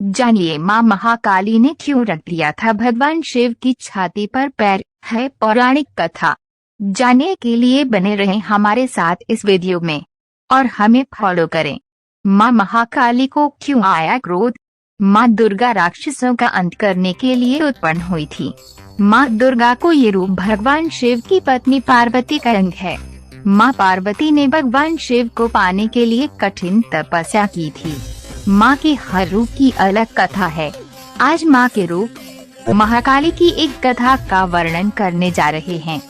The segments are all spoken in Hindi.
जानिए माँ महाकाली ने क्यों रख दिया था भगवान शिव की छाती पर पैर, है पौराणिक कथा। जानने के लिए बने रहें हमारे साथ इस वीडियो में और हमें फॉलो करें। माँ महाकाली को क्यों आया क्रोध? माँ दुर्गा राक्षसों का अंत करने के लिए उत्पन्न हुई थी। माँ दुर्गा को ये रूप भगवान शिव की पत्नी पार्वती का अंग है। माँ पार्वती ने भगवान शिव को पाने के लिए कठिन तपस्या की थी। माँ के हर रूप की अलग कथा है। आज माँ के रूप महाकाली की एक कथा का वर्णन करने जा रहे हैं।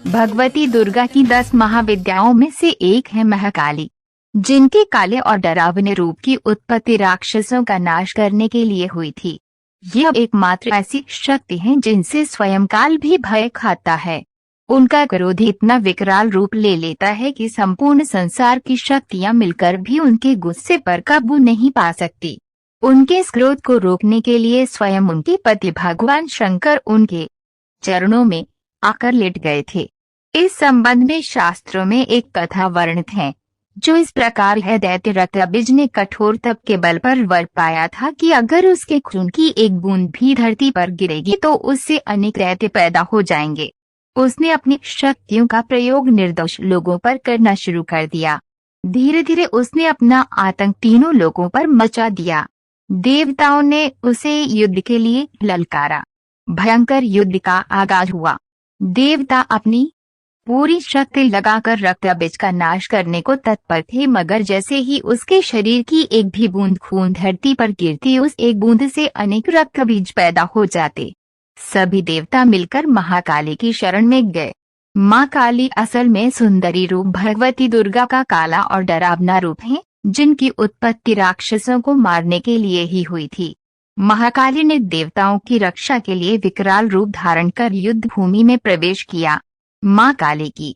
भगवती दुर्गा की 10 महाविद्याओं में से एक है महाकाली, जिनके काले और डरावने रूप की उत्पत्ति राक्षसों का नाश करने के लिए हुई थी। यह एकमात्र ऐसी शक्ति है जिनसे स्वयं काल भी भय खाता है। उनका क्रोध इतना विकराल रूप ले लेता है कि संपूर्ण संसार की शक्तियां मिलकर भी उनके गुस्से पर काबू नहीं पा सकती। उनके इस क्रोध को रोकने के लिए स्वयं उनके पति भगवान शंकर उनके चरणों में आकर लेट गए थे। इस संबंध में शास्त्रों में एक कथा वर्णित है, जो इस प्रकार है। दैत्य रक्तबीज ने कठोर तप के बल पर वर पाया था कि अगर उसके खून की एक बूंद भी धरती पर गिरेगी तो उससे अनेक दैत्य पैदा हो जाएंगे। उसने अपनी शक्तियों का प्रयोग निर्दोष लोगों पर करना शुरू कर दिया। धीरे धीरे उसने अपना आतंक तीनों लोगों पर मचा दिया। देवताओं ने उसे युद्ध के लिए ललकारा। भयंकर युद्ध का आगाज हुआ। देवता अपनी पूरी शक्ति लगाकर रक्तबीज का नाश करने को तत्पर थे, मगर जैसे ही उसके शरीर की एक भी बूंद खून धरती पर गिरती, उस एक बूंद से अनेक रक्तबीज पैदा हो जाते। सभी देवता मिलकर महाकाली की शरण में गए। माँ काली असल में सुंदरी रूप भगवती दुर्गा का काला और डरावना रूप है, जिनकी उत्पत्ति राक्षसों को मारने के लिए ही हुई थी। महाकाली ने देवताओं की रक्षा के लिए विकराल रूप धारण कर युद्ध भूमि में प्रवेश किया। माँ काली की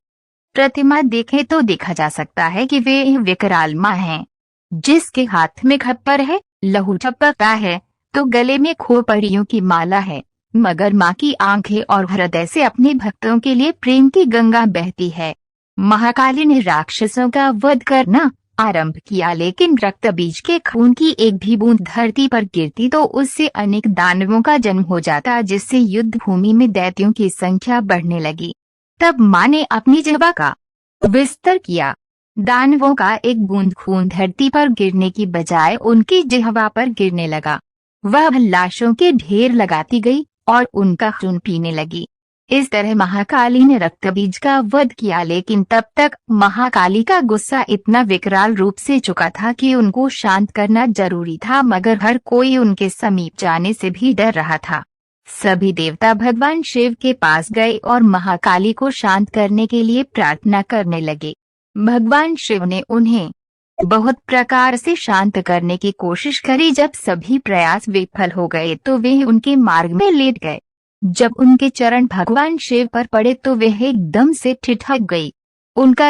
प्रतिमा देखें तो देखा जा सकता है कि वे विकराल माँ हैं, जिसके हाथ में खप्पर है, लहू टपकता है तो गले में खोपड़ियों की माला है, मगर माँ की आंखें और हृदय से अपने भक्तों के लिए प्रेम की गंगा बहती है। महाकाली ने राक्षसों का वध करना आरंभ किया, लेकिन रक्तबीज के खून की एक भी बूंद धरती पर गिरती तो उससे अनेक दानवों का जन्म हो जाता, जिससे युद्ध भूमि में दैत्यों की संख्या बढ़ने लगी। तब माँ ने अपनी जिह्वा का विस्तार किया। दानवों का एक बूंद खून धरती पर गिरने की बजाय उनकी जिह्वा पर गिरने लगा। वह लाशों के ढेर लगाती गई और उनका खून पीने लगी। इस तरह महाकाली ने रक्तबीज का वध किया, लेकिन तब तक महाकाली का गुस्सा इतना विकराल रूप से चुका था कि उनको शांत करना जरूरी था, मगर हर कोई उनके समीप जाने से भी डर रहा था। सभी देवता भगवान शिव के पास गए और महाकाली को शांत करने के लिए प्रार्थना करने लगे। भगवान शिव ने उन्हें बहुत प्रकार से शांत करने की कोशिश करी। जब सभी प्रयास विफल हो गए तो वे उनके मार्ग में लेट गए। जब उनके चरण भगवान शिव पर पड़े तो वे एकदम से ठिठक गई। उनका